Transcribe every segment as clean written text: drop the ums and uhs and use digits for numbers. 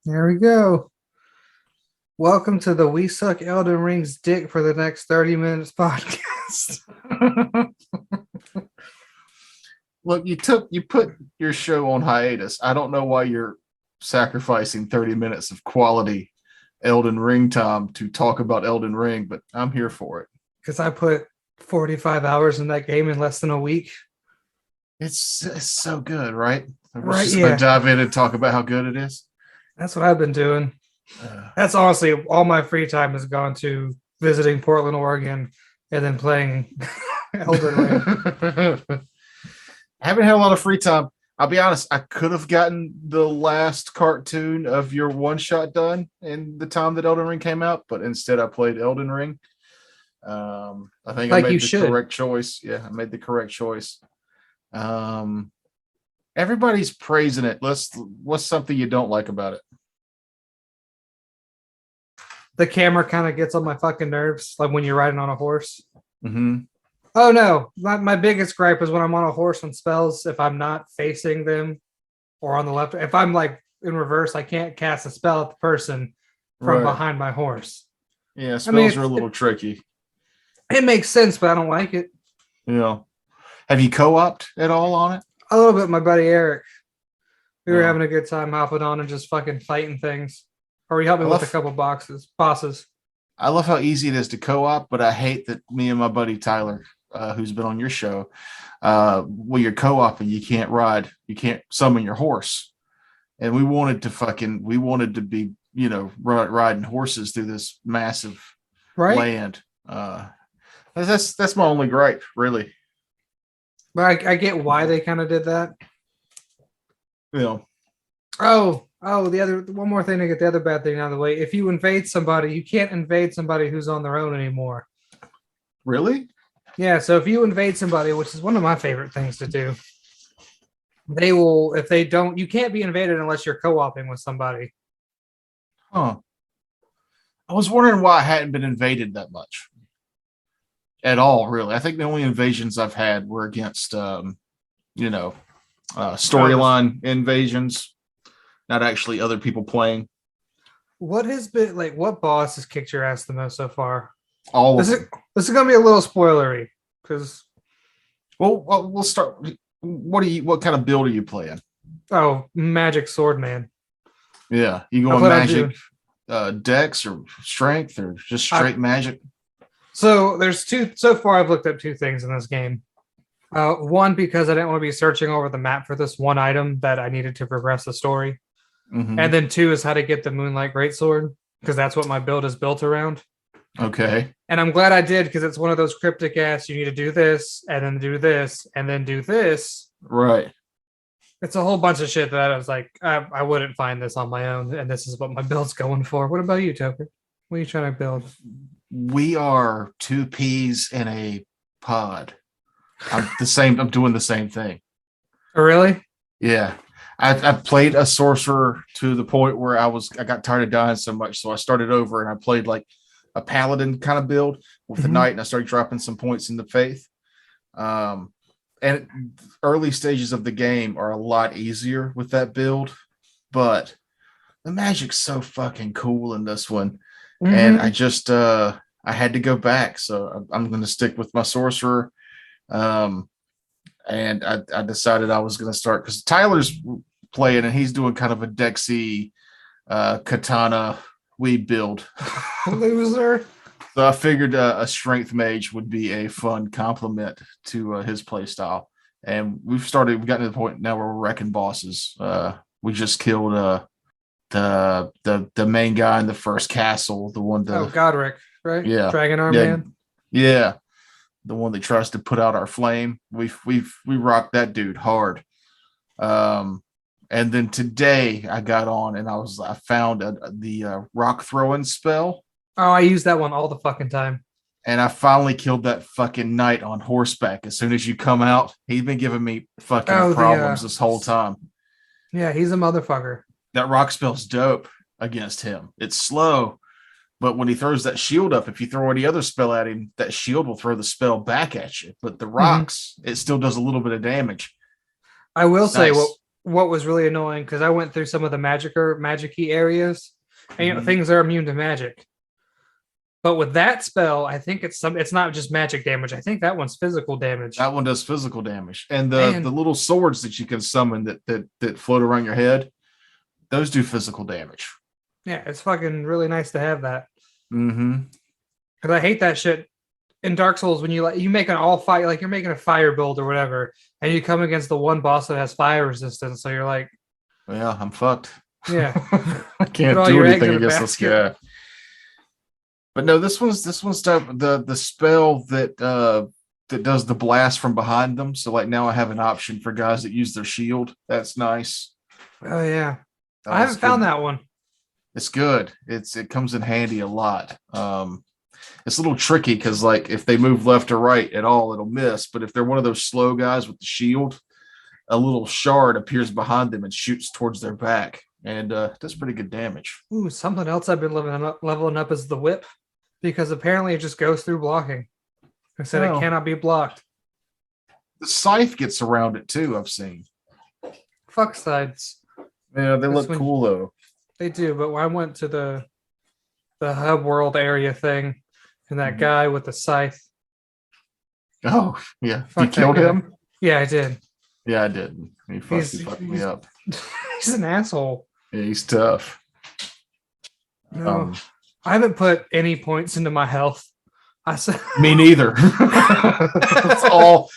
There we go. Welcome to the We Suck Elden Ring's Dick for the Next 30 Minutes podcast. Look, you put your show on hiatus. I don't know why you're sacrificing 30 minutes of quality Elden Ring time to talk about Elden Ring, but I'm here for it. Because I put 45 hours in that game in less than a week. It's so good, right? We're Right, just yeah. gonna dive in and talk about how good it is. That's what I've been doing. That's honestly all my free time has gone to visiting Portland, Oregon, and then playing Elden Ring. I haven't had a lot of free time. I'll be honest, I could have gotten the last cartoon of your one shot done in the time that Elden Ring came out, but instead I played Elden Ring. I think Like I you made the should. correct choice. Yeah, I made the correct choice. Everybody's praising it. What's something you don't like about it? The camera kind of gets on my fucking nerves, like when you're riding on a horse. Mm-hmm. Oh no, my biggest gripe is when I'm on a horse on spells, if I'm not facing them or on the left, if I'm like in reverse, I can't cast a spell at the person from Right. behind my horse. Yeah, spells are a little tricky. It makes sense, but I don't like it. You know. Have you co-opted at all on it? A little bit, my buddy Eric. We were Yeah. having a good time hopping on and just fucking fighting things. Or he helped me with a couple bosses. I love how easy it is to co-op, but I hate that me and my buddy Tyler, who's been on your show, when you're co-oping, you can't summon your horse. And we wanted to be, riding horses through this massive land. That's my only gripe, really. But I get why they kind of did that. You know. The one more thing to get the other bad thing out of the way. If you invade somebody, you can't invade somebody who's on their own anymore. Really? Yeah, so if you invade somebody, which is one of my favorite things to do, they will, if they don't, you can't be invaded unless you're co-oping with somebody. Huh. I was wondering why I hadn't been invaded that much. At all, really. I think the only invasions I've had were against, storyline invasions. Not actually other people playing. What has been like? What boss has kicked your ass the most so far? This is going to be a little spoilery because. Well, we'll start. What kind of build are you playing? Oh, Magic Sword Man. Yeah, you going magic, dex or strength or just straight magic? So there's two. So far, I've looked up two things in this game. One, because I didn't want to be searching over the map for this one item that I needed to progress the story. Mm-hmm. And then two is how to get the Moonlight Greatsword, because that's what my build is built around. Okay. And I'm glad I did, because it's one of those cryptic ass, you need to do this, and then do this, and then do this. Right. It's a whole bunch of shit that I was like, I wouldn't find this on my own, and this is what my build's going for. What about you, Toker? What are you trying to build? We are two peas in a pod. I'm doing the same thing. Oh, really? Yeah. I played a sorcerer to the point where I got tired of dying so much. So I started over and I played like a paladin kind of build with the knight, and I started dropping some points in the faith. And early stages of the game are a lot easier with that build, but the magic's so fucking cool in this one. Mm-hmm. And I just I had to go back. So I'm going to stick with my sorcerer. And I decided I was going to start because Tyler's playing and he's doing kind of a Dexy katana weed build. Loser. So I figured a strength mage would be a fun complement to his play style. And we've gotten to the point now where we're wrecking bosses. We just killed the main guy in the first castle, the one that Godric, right? Yeah. Dragon Arm Man. Yeah. The one that tries to put out our flame. We rocked that dude hard. And then today I got on and I found the rock throwing spell. Oh, I use that one all the fucking time. And I finally killed that fucking knight on horseback. As soon as you come out, he's been giving me fucking problems this whole time. Yeah, he's a motherfucker. That rock spell's dope against him. It's slow. But when he throws that shield up, if you throw any other spell at him, that shield will throw the spell back at you. But the rocks, it still does a little bit of damage. I will say what was really annoying because I went through some of the magic-y areas, and Mhm. things are immune to magic. But with that spell, I think it's not just magic damage. I think that one's physical damage. That one does physical damage, and the Man, little swords that you can summon that float around your head, those do physical damage. yeah, it's fucking really nice to have that. Mm-hmm. Because I hate that shit in Dark Souls when you make an all fire, like you're making a fire build or whatever, and you come against the one boss that has fire resistance. So you're like, Yeah, I'm fucked. yeah, I put can't all do your eggs anything in a against this basket. guy. But no, this one's the spell that does the blast from behind them. So like now I have an option for guys that use their shield. That's nice. Oh yeah, That I was haven't found good. that one. It's good. It comes in handy a lot. It's a little tricky because like if they move left or right at all, it'll miss. But if they're one of those slow guys with the shield, a little shard appears behind them and shoots towards their back, and does pretty good damage. Ooh, something else I've been leveling up is the whip, because apparently it just goes through blocking. I said it Oh, cannot be blocked. the scythe gets around it too. I've seen. Fuck sides. Yeah, they That's look when cool though. they do. But when I went to the hub world area thing, and that Mhm. guy with the scythe, Oh yeah, you fuck that killed guy. him. Yeah, I did. Yeah, I did. He He's fucked me he's, up. he's an asshole. Yeah, he's tough. No, Um, I haven't put any points into my health. I said, Me neither. That's all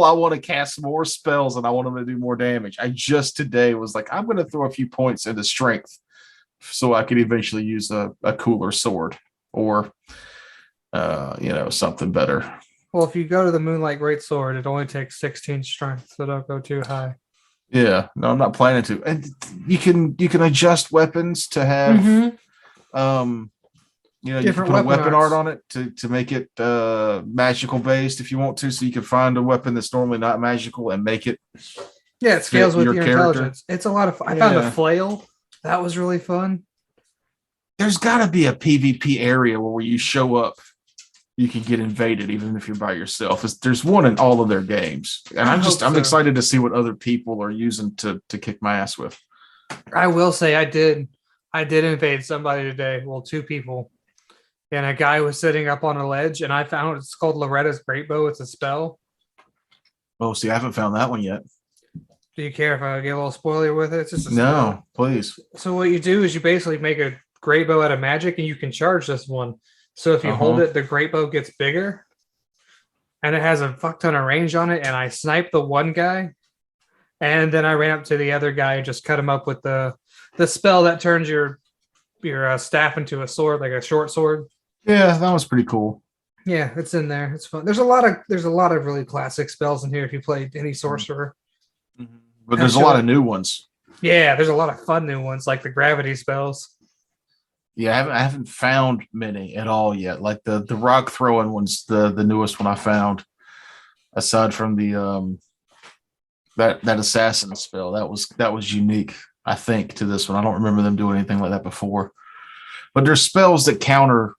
I want to cast more spells and I want them to do more damage. I just today was like, I'm going to throw a few points into strength so I could eventually use a cooler sword or something better. well, if you go to the Moonlight Greatsword, it only takes 16 strength, so don't go too high. Yeah, no, I'm not planning to. And you can adjust weapons to have um you can Different put a weapon weapon art arts. on it to make it magical based if you want to, so you can find a weapon that's normally not magical and make it Yeah, it scales fit with your your character. intelligence. It's a lot of fun. I found a Yeah. flail. That was really fun. There's got to be a PvP area where you show up, you can get invaded even if you're by yourself. There's one in all of their games, and I hope I'm so. excited to see what other people are using to kick my ass with. I will say I did. I did invade somebody today. Well, two people. And a guy was sitting up on a ledge, and I found it's called Loretta's Great Bow. It's a spell. Oh, see, I haven't found that one yet. Do you care if I get a little spoiler with it? It's just a spell. No, please. So what you do is you basically make a great bow out of magic, and you can charge this one. So if you hold Uh-huh. it, the great bow gets bigger, and it has a fuck ton of range on it. And I sniped the one guy, and then I ran up to the other guy and just cut him up with the spell that turns your staff into a sword, like a short sword. Yeah, that was pretty cool. Yeah, it's in there. It's fun. There's a lot of really classic spells in here if you played any sorcerer. But there's a lot of new ones. Yeah, there's a lot of fun new ones like the gravity spells. Yeah, I haven't found many at all yet. Like the rock throwing one's the newest one I found. Aside from the that assassin spell, that was unique, I think, to this one. I don't remember them doing anything like that before. But there's spells that counter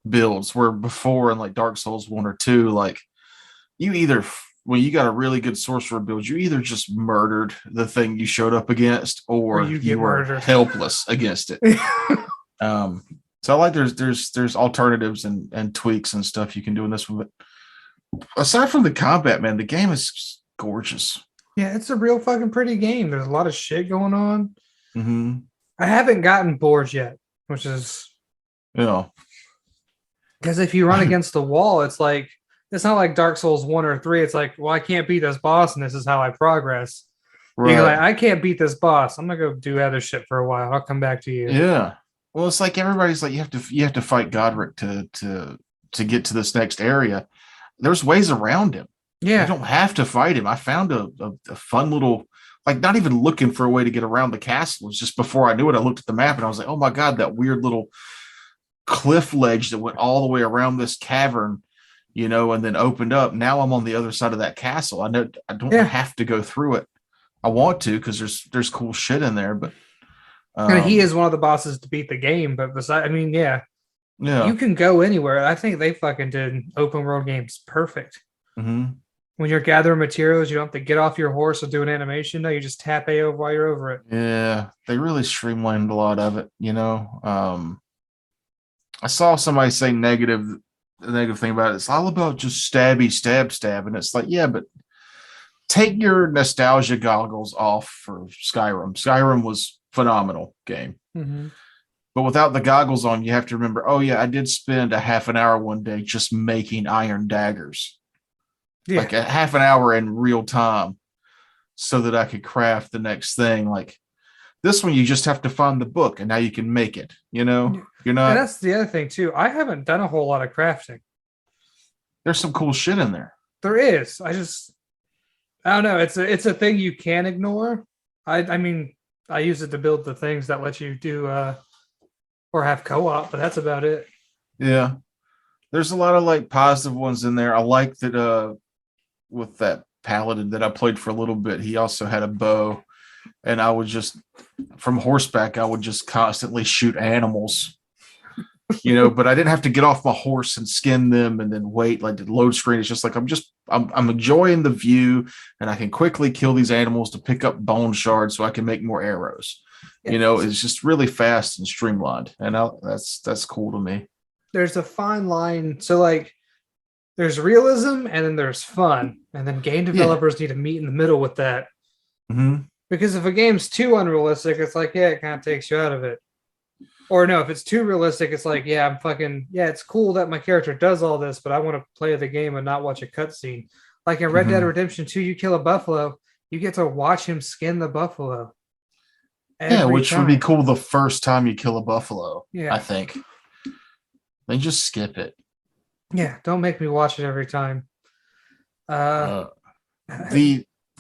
builds where before in like Dark Souls 1 or 2, like you either when you got a really good sorcerer build, you either just murdered the thing you showed up against or you you get were murdered. helpless against it. So I like there's alternatives and tweaks and stuff you can do in this one. But aside from the combat, man, the game is gorgeous. Yeah, it's a real fucking pretty game. There's a lot of shit going on. Mm-hmm. I haven't gotten bored yet, which is Yeah. because if you run against the wall, it's not like Dark Souls 1 or 3. It's like, well, I can't beat this boss, and this is how I progress. Right. You're like, I can't beat this boss. I'm gonna go do other shit for a while. I'll come back to you. Yeah. Well, it's like everybody's like you have to fight Godric to get to this next area. There's ways around him. Yeah. You don't have to fight him. I found a fun little, like, not even looking for a way to get around the castle. It's just before I knew it, I looked at the map and I was like, oh my God, that weird little cliff ledge that went all the way around this cavern, and then opened up. Now I'm on the other side of that castle. I know I don't have to go through it. I want to because there's cool shit in there, but he is one of the bosses to beat the game. But besides, yeah, you can go anywhere. I think they fucking did open world games perfect. Mm-hmm. When you're gathering materials, you don't have to get off your horse or do an animation. No, you just tap AO while you're over it. Yeah, they really streamlined a lot of it, I saw somebody say the negative thing about it. It's all about just stabby, stab. And it's like, yeah, but take your nostalgia goggles off for Skyrim. Skyrim was phenomenal game. Mm-hmm. But without the goggles on, you have to remember, oh yeah, I did spend a half an hour one day just making iron daggers. Yeah. Like a half an hour in real time so that I could craft the next thing. Like this one, you just have to find the book and now you can make it, You're not. And that's the other thing too. I haven't done a whole lot of crafting. There's some cool shit in there. There is. I don't know. It's a thing you can't ignore. I mean, I use it to build the things that let you do or have co-op, but that's about it. Yeah. There's a lot of like positive ones in there. I like that with that paladin that I played for a little bit, he also had a bow. And I would just from horseback, I would just constantly shoot animals. But I didn't have to get off my horse and skin them and then wait. Like the load screen is just like I'm enjoying the view, and I can quickly kill these animals to pick up bone shards so I can make more arrows. It's just really fast and streamlined, and that's cool to me. There's a fine line. So like, there's realism and then there's fun, and then game developers need to meet in the middle with that. Mm-hmm. Because if a game's too unrealistic, it's like, yeah, it kind of takes you out of it. Or no, if it's too realistic, it's like, yeah, it's cool that my character does all this, but I want to play the game and not watch a cutscene. Like in Red Dead Redemption 2, you kill a buffalo, you get to watch him skin the buffalo. Which would be cool the first time you kill a buffalo, yeah. I think. Then just skip it. Yeah, don't make me watch it every time. The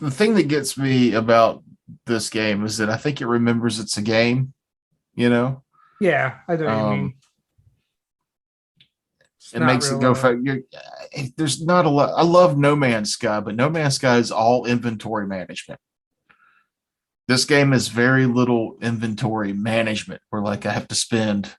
thing that gets me about this game is that I think it remembers it's a game, Yeah, I know what you mean. It makes it go fast. There's not a lot. I love No Man's Sky, but No Man's Sky is all inventory management. This game is very little inventory management where like I have to spend.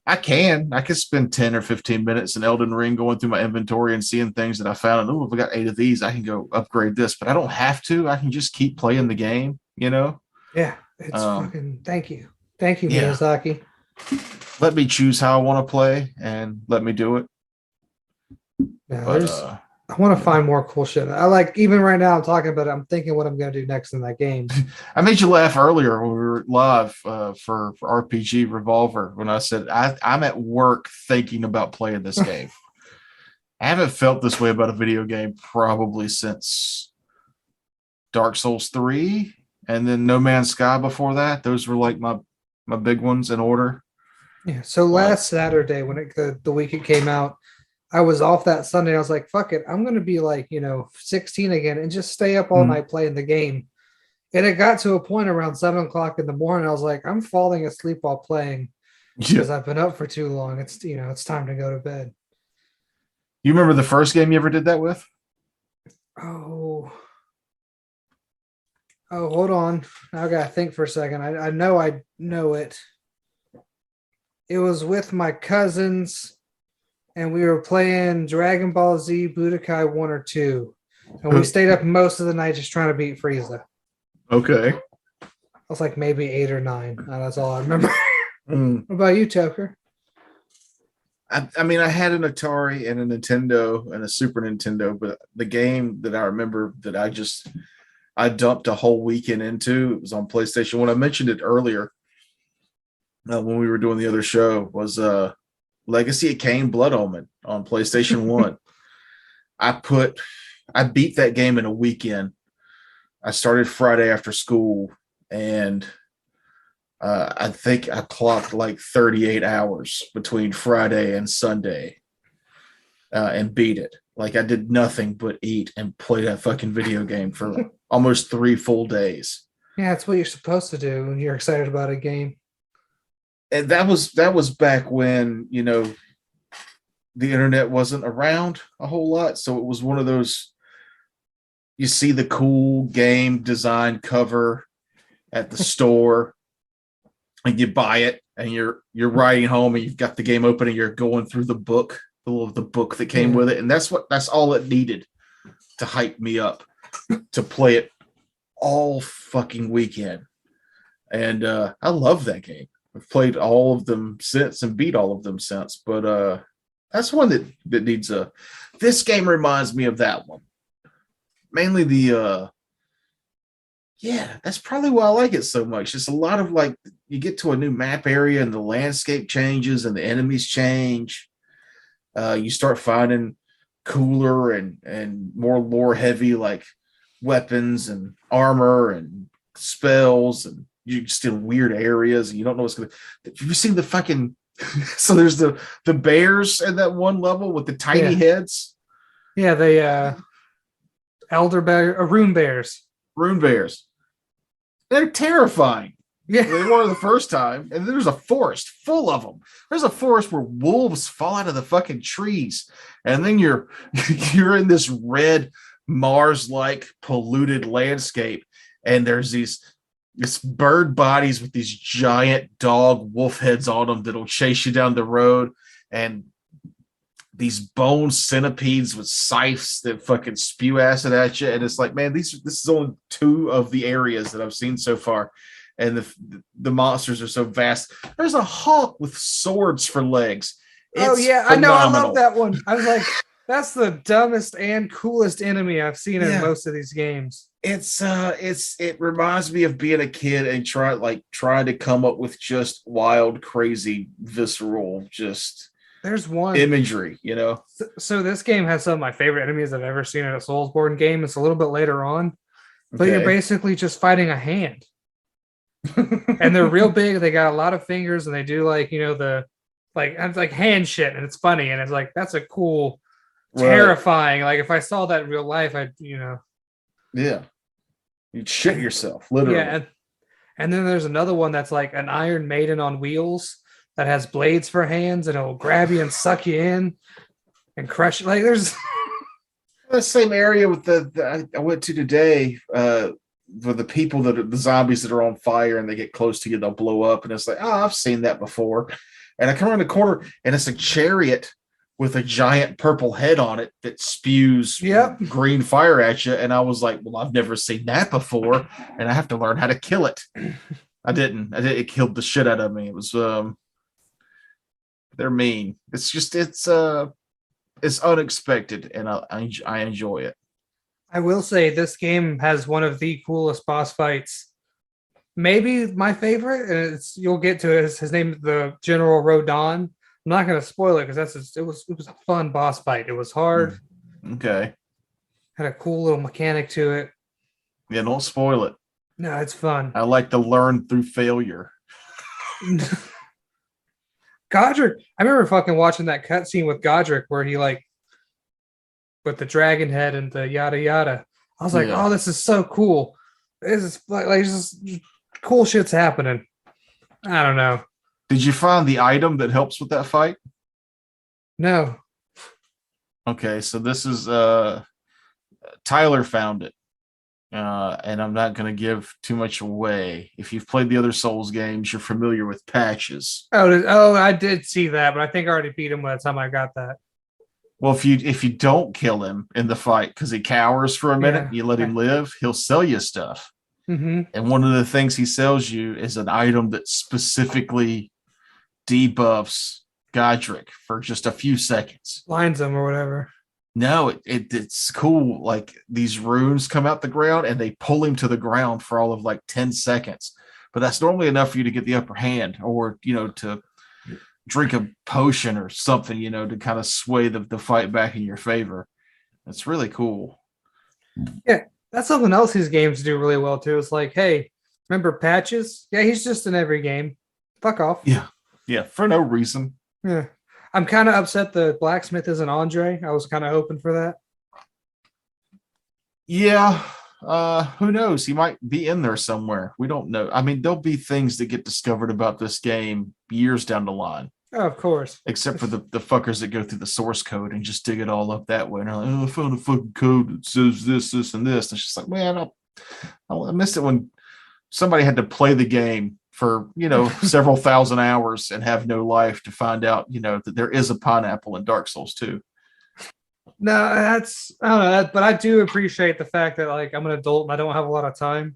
I could spend 10 or 15 minutes in Elden Ring going through my inventory and seeing things that I found. And if I got 8 of these, I can go upgrade this, but I don't have to. I can just keep playing the game, Yeah, it's fucking thank you. Thank you, yeah. Miyazaki. Let me choose how I want to play and let me do it. Yeah, I want to find more cool shit. I like, even right now I'm talking about it, I'm thinking what I'm going to do next in that game. I made you laugh earlier when we were live for RPG Revolver when I said I'm at work thinking about playing this game. I haven't felt this way about a video game probably since Dark Souls 3 and then No Man's Sky before that. Those were like my big ones in order. Yeah. So last Saturday when the week it came out, I was off that Sunday. I was like, fuck it. I'm going to be like, 16 again and just stay up all night playing the game. And it got to a point around 7:00 in the morning. I was like, I'm falling asleep while playing because I've been up for too long. It's, it's time to go to bed. You remember the first game you ever did that with? Oh, hold on. I got to think for a second. I know it. It was with my cousins. And we were playing Dragon Ball Z Budokai 1 or 2. And we stayed up most of the night just trying to beat Frieza. Okay. I was like maybe 8 or 9. That's all I remember. What about you, Toker? I mean, I had an Atari and a Nintendo and a Super Nintendo, but the game that I remember that I dumped a whole weekend into, it was on PlayStation 1. I mentioned it earlier when we were doing the other show, was Legacy of Kain Blood Omen on PlayStation 1. I beat that game in a weekend. I started Friday after school and I think I clocked like 38 hours between Friday and Sunday and beat it. Like I did nothing but eat and play that fucking video game for almost 3 full days. Yeah, that's what you're supposed to do when you're excited about a game. And that was back when, the internet wasn't around a whole lot. So it was one of those, you see the cool game design cover at the store and you buy it and you're riding home and you've got the game open and you're going through the book that came with it. And that's all it needed. to hype me up to play it all fucking weekend. And I love that game. I've played all of them since and beat all of them since. But that's one that needs a. This game reminds me of that one. Mainly the. Yeah, that's probably why I like it so much. It's a lot of like you get to a new map area and the landscape changes and the enemies change. You start finding cooler and more lore heavy like weapons and armor and spells, and you just in weird areas and you don't know what's gonna. Have you seen the fucking? So there's the bears in that one level with the tiny heads. Yeah, the elder bear, rune bears. Rune bears. They're terrifying. Yeah, they were the first time, and there's a forest full of them. There's a forest where wolves fall out of the fucking trees, and then you're in this red Mars-like polluted landscape, and there's this bird bodies with these giant dog wolf heads on them that'll chase you down the road, and these bone centipedes with scythes that fucking spew acid at you. And it's like, man, this is only 2 of the areas that I've seen so far. And the monsters are so vast. There's a hawk with swords for legs. It's phenomenal. I know. I love that one. I was like, that's the dumbest and coolest enemy I've seen in most of these games. It reminds me of being a kid and trying to come up with just wild, crazy, visceral, just there's one imagery, you know. So this game has some of my favorite enemies I've ever seen in a Soulsborne game. It's a little bit later on, but you're basically just fighting a hand. And they're real big. They got a lot of fingers, and they do like, you know, the like hand shit, and it's funny, and it's like that's a cool, terrifying. Like if I saw that in real life, I'd, you know, you'd shit yourself, literally. Yeah, and then there's another one that's like an Iron Maiden on wheels that has blades for hands, and it'll grab you and suck you in and crush you. Like there's the same area with I went to today. For the people that are the zombies that are on fire and they get close to you, they'll blow up. And it's like, oh, I've seen that before. And I come around the corner and it's a chariot with a giant purple head on it that spews green fire at you. And I was like, well, I've never seen that before. And I have to learn how to kill it. I didn't. It killed the shit out of me. It was, they're mean. It's just, it's unexpected. And I enjoy it. I will say this game has one of the coolest boss fights. Maybe my favorite, and you'll get to it. His name is the General Rodon. I'm not going to spoil it because it was a fun boss fight. It was hard. Okay. Had a cool little mechanic to it. Yeah, don't spoil it. No, it's fun. I like to learn through failure. Godric, I remember fucking watching that cutscene with Godric where he like with the dragon head and the yada yada. I was like, oh, this is so cool. This is like just cool shit's happening. I don't know. Did you find the item that helps with that fight? No. Okay, so this is Tyler found it. And I'm not going to give too much away. If you've played the other Souls games, you're familiar with patches. Oh, I did see that, but I think I already beat him by the time I got that. Well, if you don't kill him in the fight because he cowers for a minute, you let him live, he'll sell you stuff. Mm-hmm. And one of the things he sells you is an item that specifically debuffs Godric for just a few seconds. Blinds him or whatever. No, it's cool. Like these runes come out the ground and they pull him to the ground for all of like 10 seconds. But that's normally enough for you to get the upper hand or, you know, to drink a potion or something, you know, to kind of sway the fight back in your favor. It's really cool. Yeah, that's something else these games do really well too. It's like, hey, remember Patches? Yeah, he's just in every game. Fuck off. Yeah, for no reason. Yeah. I'm kind of upset the blacksmith isn't Andre. I was kind of hoping for that. Yeah. Who knows? He might be in there somewhere. We don't know. I mean, there'll be things that get discovered about this game years down the line. Oh, of course. Except for the fuckers that go through the source code and just dig it all up that way. And they're like, oh, I found a fucking code that says this, this, and this. And it's just like, man, I missed it when somebody had to play the game for, you know, several thousand hours and have no life to find out, you know, that there is a pineapple in Dark Souls 2. No, that's I don't know, but I do appreciate the fact that like I'm an adult and I don't have a lot of time,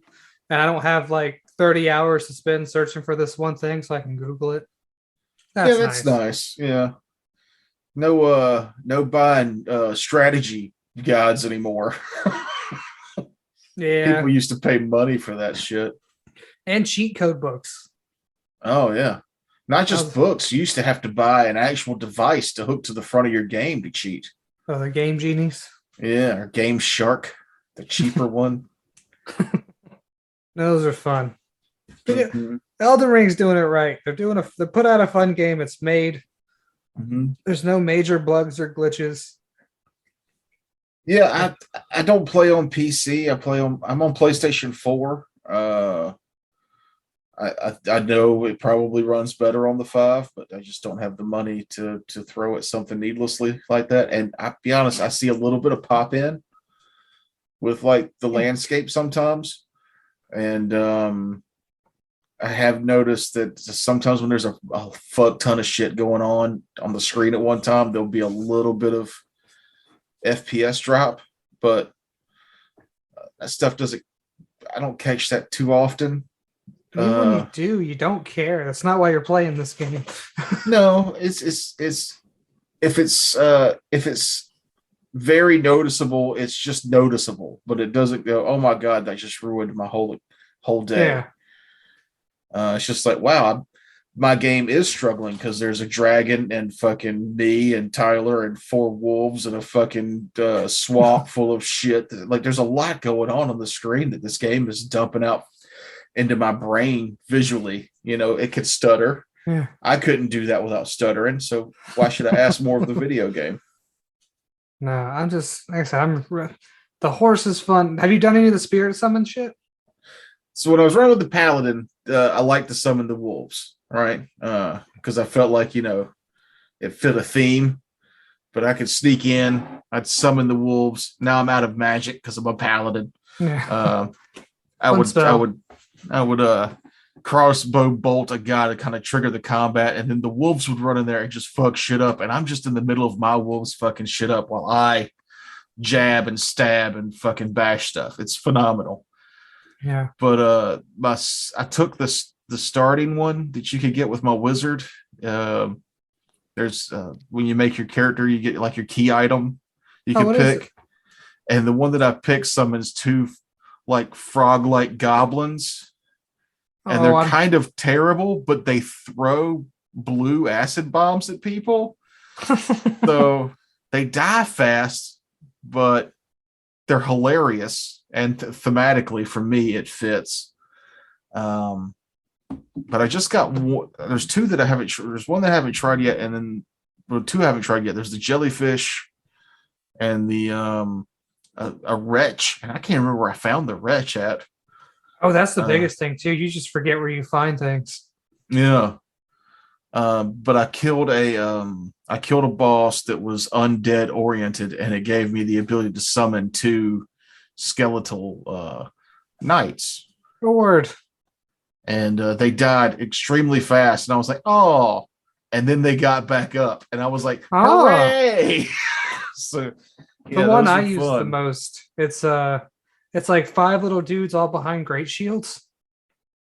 and I don't have like 30 hours to spend searching for this one thing, so I can Google it. Yeah, That's that's nice. nice. Yeah. No buying strategy guides anymore. Yeah, People used to pay money for that shit. and cheat code books. Oh yeah. Not That just was books. You used to have to buy an actual device to hook to the front of your game to cheat. the game genies. Yeah, or Game Shark, the cheaper one. Those are fun. But yeah, Mm-hmm. Elden Ring's doing it right. They put out a fun game. It's made. Mm-hmm. There's no major bugs or glitches. Yeah, I don't play on PC. I'm on PlayStation 4. I know it probably runs better on the 5, but I just don't have the money to throw at something needlessly like that. And I'll be honest, I see a little bit of pop in with like the Yeah. landscape sometimes. And I have noticed that sometimes when there's a fuck ton of shit going on the screen at one time, there'll be a little bit of FPS drop, but that stuff doesn't. I don't catch that too often. Even when you do, you don't care. That's not why you're playing this game. No, it's if it's very noticeable, it's just noticeable, but it doesn't go, oh my god, that just ruined my whole day. Yeah. It's just like, wow, my game is struggling because there's a dragon and fucking me and Tyler and 4 wolves and a fucking swamp full of shit. Like, there's a lot going on the screen that this game is dumping out into my brain visually. You know, it could stutter. Yeah. I couldn't do that without stuttering. So why should I ask more of the video game? No, I'm just like I said, the horse is fun. Have you done any of the spirit summon shit? So when I was running with the paladin, I liked to summon the wolves, right? Because I felt like, it fit a theme, but I could sneak in. I'd summon the wolves. Now I'm out of magic because I'm a paladin. Yeah. I Fun would spell. I would crossbow bolt a guy to kind of trigger the combat, and then the wolves would run in there and just fuck shit up. And I'm just in the middle of my wolves fucking shit up while I jab and stab and fucking bash stuff. It's phenomenal. Yeah. But I took the starting one that you could get with my wizard. There's when you make your character, you get like your key item you can pick, and the one that I picked summons 2 like frog-like goblins, and they're kind of terrible, but they throw blue acid bombs at people. So they die fast, but they're hilarious, and thematically for me it fits. But I just got one. There's 2 that I haven't. There's one that I haven't tried yet, and then 2 I haven't tried yet. There's the jellyfish and the a wretch, and I can't remember where I found the wretch at. Oh, that's the biggest thing too. You just forget where you find things. Yeah. But I killed a boss that was undead oriented, and it gave me the ability to summon 2 skeletal knights. Good word. And they died extremely fast, and I was like, oh, and then they got back up, and I was like, hooray. So the one I use the most, it's like 5 little dudes all behind great shields.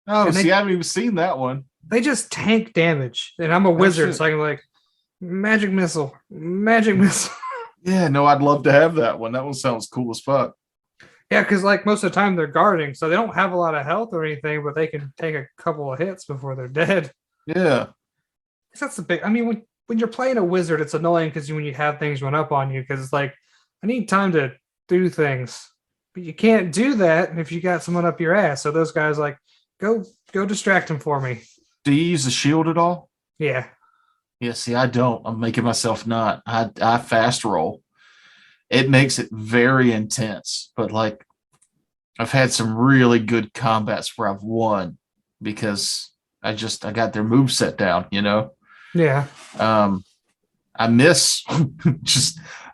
Oh, see, I haven't even seen that one. They just tank damage, and I'm a wizard, so I can like magic missile. Yeah, no, I'd love to have that one. That one sounds cool as fuck. Yeah, because like most of the time they're guarding, so they don't have a lot of health or anything, but they can take a couple of hits before they're dead. Yeah, that's the big. I mean, when you're playing a wizard, it's annoying because when you have things run up on you, because it's like I need time to do things, but you can't do that if you got someone up your ass. So those guys like go distract them for me. Do you use a shield at all? Yeah. Yeah, see, I don't. I'm making myself not. I fast roll. It makes it very intense, but like I've had some really good combats where I've won because I got their moveset down, Yeah. I miss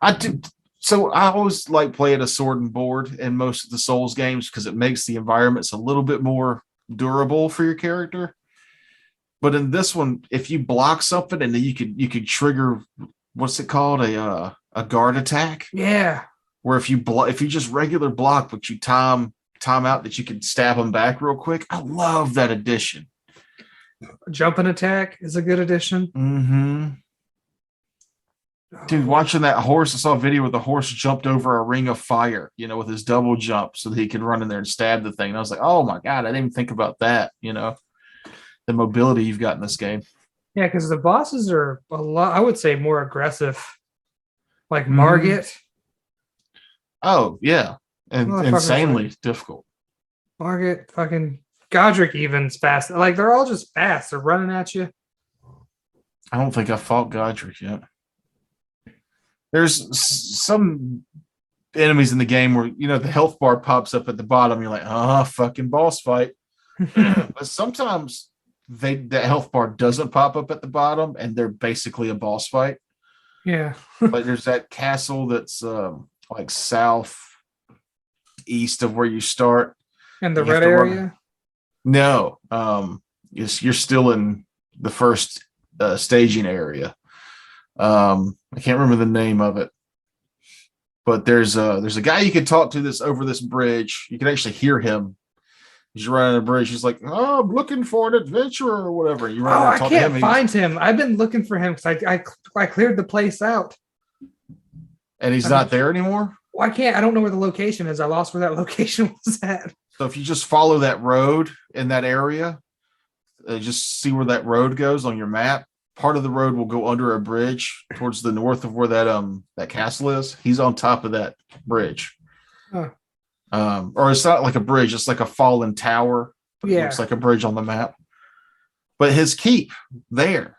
I do. So I always like playing a sword and board in most of the Souls games because it makes the environments a little bit more durable for your character. But in this one, if you block something and then you could trigger, what's it called? a guard attack. Yeah. Where if you just regular block, but you time out that you can stab them back real quick. I love that addition. Jumping attack is a good addition. Mm-hmm. Dude, watching that horse, I saw a video where the horse jumped over a ring of fire, with his double jump so that he could run in there and stab the thing. And I was like, oh my God, I didn't even think about that, the mobility you've got in this game. Yeah, because the bosses are a lot, I would say, more aggressive. Like Margit. Oh, yeah. And insanely difficult. Margit, fucking Godric even's fast. Like, they're all just fast. They're running at you. I don't think I fought Godric yet. There's some enemies in the game where, the health bar pops up at the bottom. You're like, fucking boss fight. But sometimes that health bar doesn't pop up at the bottom and they're basically a boss fight. Yeah. Like there's that castle that's like south east of where you start. In the red area? No. You're still in the first staging area. I can't remember the name of it, but there's a guy you can talk to that's over this bridge. You can actually hear him. He's running a bridge. He's like, "Oh, I'm looking for an adventurer or whatever." You run I can't find him. I've been looking for him because I cleared the place out, and he's not there anymore. Well, I don't know where the location is. I lost where that location was at. So if you just follow that road in that area, just see where that road goes on your map. Part of the road will go under a bridge towards the north of where that castle is. He's on top of that bridge. Huh. Or it's not like a bridge, it's like a fallen tower. But it looks like a bridge on the map. But his keep there,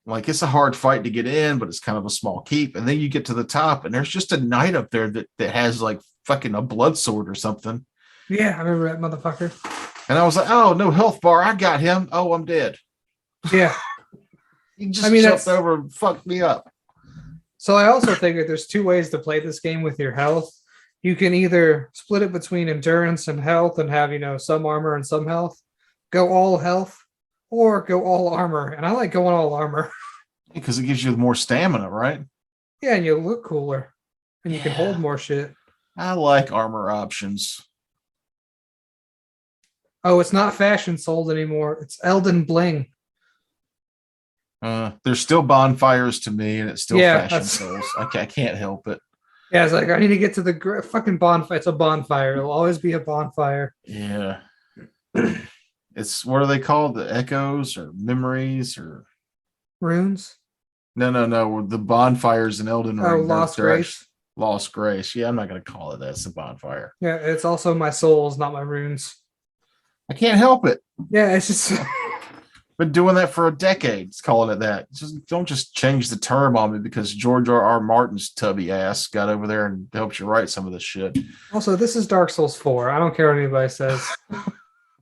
like it's a hard fight to get in, but it's kind of a small keep. And then you get to the top and there's just a knight up there that has like fucking a blood sword or something. Yeah, I remember that motherfucker. And I was like, oh, no health bar. I got him. Oh, I'm dead. Yeah. He just jumped over and fucked me up. So I also think that there's two ways to play this game with your health. You can either split it between endurance and health and have, some armor and some health. Go all health or go all armor. And I like going all armor. Because it gives you more stamina, right? Yeah, and you look cooler. And you can hold more shit. I like armor options. Oh, it's not Fashion Sold anymore. It's Elden Bling. There's still bonfires to me, and it's still Fashion Souls. I can't help it. Yeah, it's like I need to get to the fucking bonfire. It's a bonfire. It'll always be a bonfire. Yeah. It's what are they called? The echoes or memories or runes? No. The bonfires in Elden Ring. Oh, Lost Grace. Lost Grace. Yeah, I'm not gonna call it that. It's a bonfire. Yeah, it's also my souls, not my runes. I can't help it. Yeah, it's just been doing that for a decade. It's calling it that. Don't just change the term on me because George R.R. Martin's tubby ass got over there and helped you write some of this shit. Also, this is Dark Souls 4. I don't care what anybody says.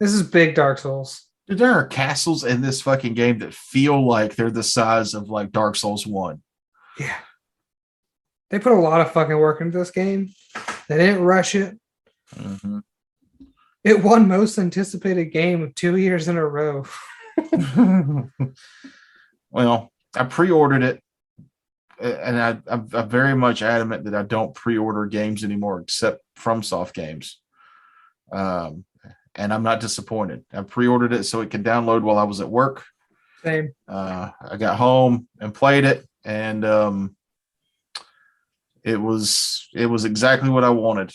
This is big Dark Souls. Dude, there are castles in this fucking game that feel like they're the size of like Dark Souls 1. Yeah. They put a lot of fucking work into this game. They didn't rush it. Mm-hmm. It won most anticipated game 2 years in a row. Well, I pre-ordered it, and I'm very much adamant that I don't pre-order games anymore except FromSoft games. And I'm not disappointed. I pre-ordered it so it could download while I was at work. Same. I got home and played it, and it was exactly what I wanted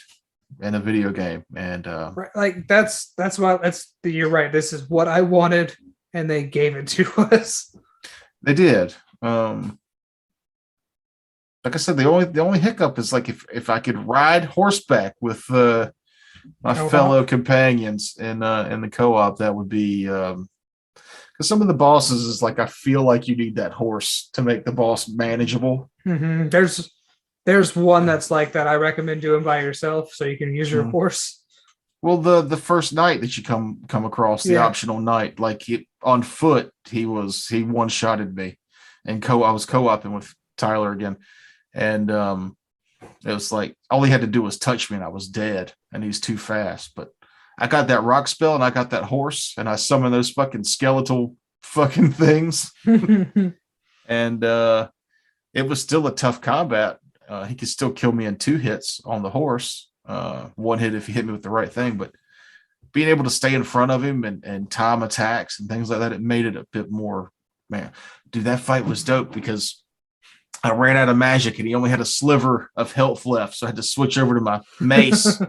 in a video game. And like that's why you're right. This is what I wanted, and they gave it to us. They did. Like I said, the only hiccup is like if I could ride horseback with my fellow companions in the co-op, that would be because some of the bosses is like I feel like you need that horse to make the boss manageable. Mm-hmm. There's one that's like that. I recommend doing by yourself so you can use your horse. Well, the first night that you come across the optional night, like on foot, he one-shotted me, and I was co-oping with Tyler again, and it was like all he had to do was touch me and I was dead, and he's too fast. But I got that rock spell and I got that horse and I summoned those fucking skeletal fucking things, and it was still a tough combat. He could still kill me in 2 hits on the horse. 1 hit if he hit me with the right thing, but being able to stay in front of him and time attacks and things like that, it made it a bit more, man. Dude, that fight was dope because I ran out of magic and he only had a sliver of health left. So I had to switch over to my mace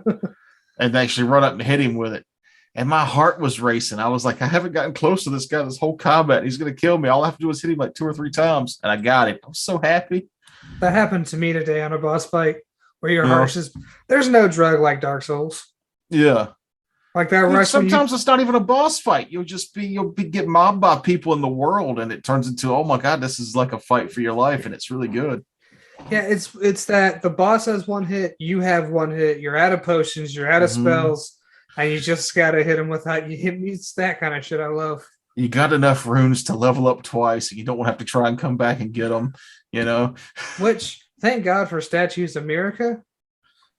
and actually run up and hit him with it. And my heart was racing. I was like, I haven't gotten close to this guy this whole combat. He's going to kill me. All I have to do is hit him like 2 or 3 times. And I got him. I was so happy. That happened to me today on a boss fight where your heart just, there's no drug like Dark Souls. Yeah. Like that rush. Sometimes it's not even a boss fight. You'll get mobbed by people in the world and it turns into, oh my God, this is like a fight for your life. And it's really good. Yeah, it's that the boss has 1 hit, you have 1 hit, you're out of potions, you're out of spells, and you just gotta hit him without you hit me. It's that kind of shit I love. You got enough runes to level up twice, and you don't have to try and come back and get them, you know? Which, thank God for Statues of Miraca,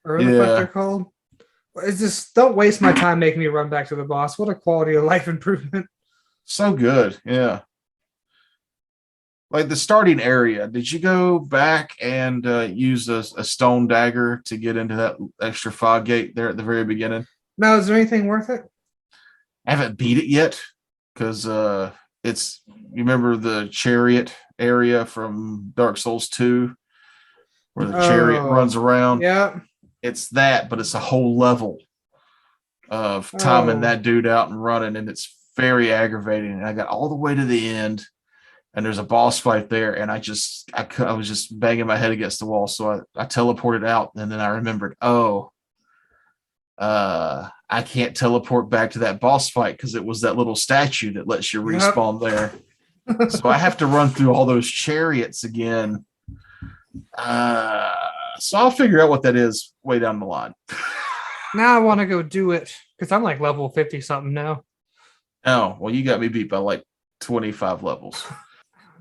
or what the fuck they're called. It's just, don't waste my time making me run back to the boss. What a quality of life improvement. So good, yeah. Like the starting area, did you go back and use a stone dagger to get into that extra fog gate there at the very beginning? No, is there anything worth it? I haven't beat it yet because it's, you remember the chariot area from Dark Souls 2 where the chariot runs around? Yeah. It's that, but it's a whole level of timing that dude out and running, and it's very aggravating. And I got all the way to the end, and there's a boss fight there, and I was just banging my head against the wall, so I teleported out, and then I remembered, I can't teleport back to that boss fight because it was that little statue that lets you respawn there. So I have to run through all those chariots again. So I'll figure out what that is way down the line. Now I want to go do it because I'm like level 50 something now. Oh, well, you got me beat by like 25 levels.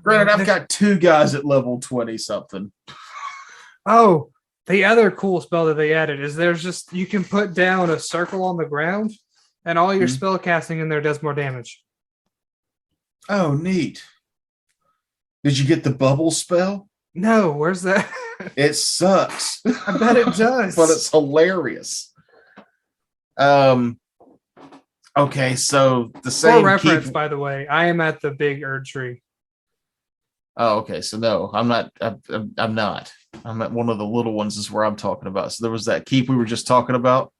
Granted, I've got 2 guys at level 20 something. Oh, the other cool spell that they added is there's just, you can put down a circle on the ground and all your spell casting in there does more damage. Oh, neat. Did you get the bubble spell? No, where's that? It sucks. I bet it does. But it's hilarious. Okay, so the same For reference, by the way, I am at the big Erd tree. Oh, okay. So no, I'm not. I'm not. I'm at one of the little ones is where I'm talking about. So there was that keep we were just talking about,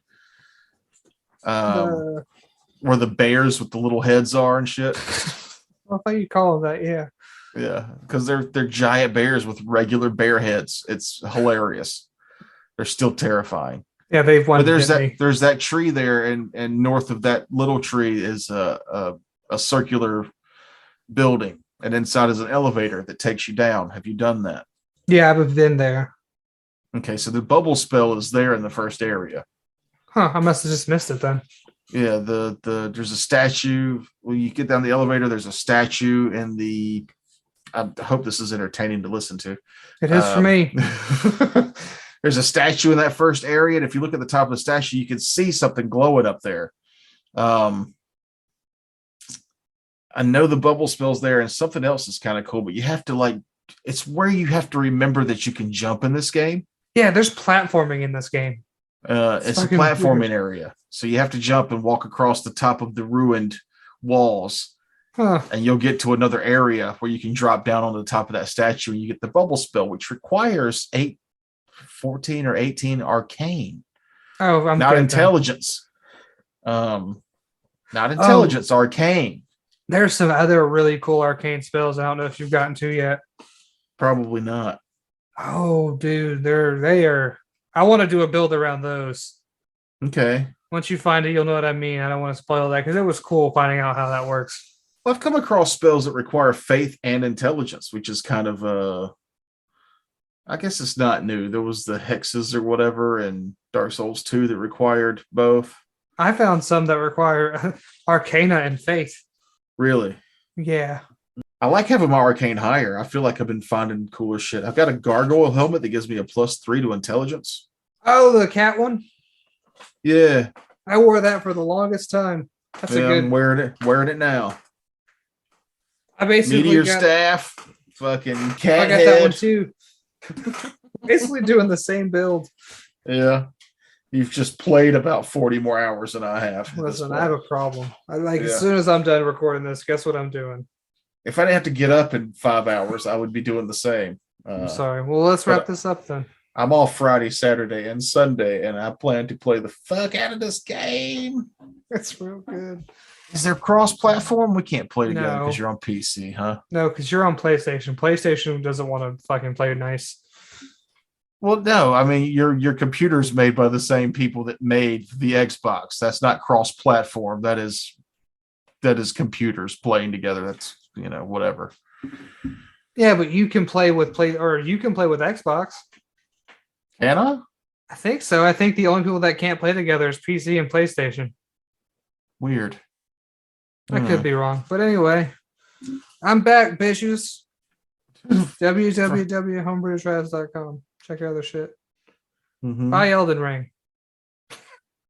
where the bears with the little heads are and shit. I thought you call them that, yeah. Yeah, because they're giant bears with regular bear heads. It's hilarious. They're still terrifying. Yeah, they've won. But there's that tree there, and north of that little tree is a circular building. And inside is an elevator that takes you down. Have you done that? Yeah, I've been there. Okay, so the bubble spell is there in the first area. Huh, I must have just missed it then. Yeah, there's a statue. When you get down the elevator, there's a statue in the, I hope this is entertaining to listen to. It is for me. There's a statue in that first area, and if you look at the top of the statue, you can see something glowing up there. I know the bubble spell's there, and something else is kind of cool, but you have to it's where you have to remember that you can jump in this game. Yeah, there's platforming in this game. It's a platforming area. So you have to jump and walk across the top of the ruined walls. Huh. And you'll get to another area where you can drop down on the top of that statue and you get the bubble spell, which requires 14 or 18 arcane. Oh, I'm not intelligence. Not intelligence, arcane. There's some other really cool arcane spells I don't know if you've gotten to yet. Probably not. Oh, dude, they are. I want to do a build around those. Okay. Once you find it, you'll know what I mean. I don't want to spoil that because it was cool finding out how that works. Well, I've come across spells that require faith and intelligence, which is kind of I guess it's not new. There was the hexes or whatever in Dark Souls 2 that required both. I found some that require arcana and faith. Really? Yeah. I like having my arcane higher. I feel like I've been finding cooler shit. I've got a gargoyle helmet that gives me a +3 to intelligence. Oh, the cat one? Yeah. I wore that for the longest time. That's a good. I'm wearing it now. I basically meteor staff, fucking cat I got head. that one too. Basically doing the same build. Yeah. You've just played about 40 more hours than I have. Listen, I have a problem. As Yeah. soon as I'm done recording this, guess what I'm doing? If I didn't have to get up in 5 hours, I would be doing the same. I'm sorry. Well, let's wrap this up then. I'm off Friday, Saturday, and Sunday, and I plan to play the fuck out of this game. It's real good. Is there cross-platform? We can't play together No. because you're on PC, huh? No, because you're on PlayStation. PlayStation doesn't want to fucking play nice. Well, no. I mean, your computer's made by the same people that made the Xbox. That's not cross-platform. That is computers playing together. That's whatever. Yeah, but you can play with Xbox. Can I? I think so. I think the only people that can't play together is PC and PlayStation. Weird. I could be wrong. But anyway, I'm back, bitches. www.homebrewsraz.com. Check out their shit. Mm-hmm. Buy Elden Ring.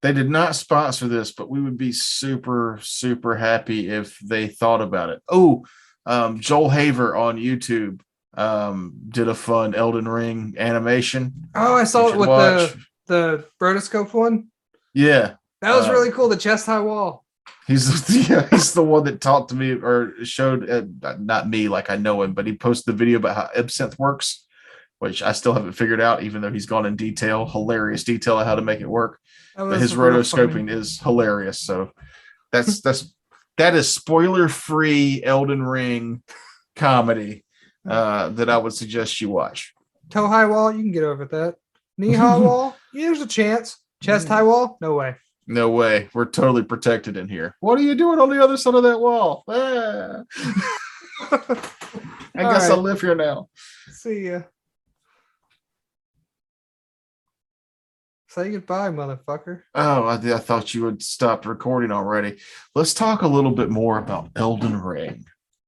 They did not sponsor this, but we would be super, super happy if they thought about it. Oh, Joel Haver on YouTube did a fun Elden Ring animation. Oh, I saw it with the rotoscope one. Yeah. That was really cool. The chest high wall. He's the one that talked to me or showed, not me like I know him, but he posted the video about how Absinthe works, which I still haven't figured out, even though he's gone in detail, hilarious detail on how to make it work. But his rotoscoping is hilarious. So that is spoiler-free Elden Ring comedy that I would suggest you watch. Toe high wall, you can get over that. Knee high wall, there's a chance. Chest high wall, no way. No way. We're totally protected in here. What are you doing on the other side of that wall? I guess I'll live here now. See ya. Say goodbye, motherfucker. Oh, I thought you would stop recording already. Let's talk a little bit more about Elden Ring.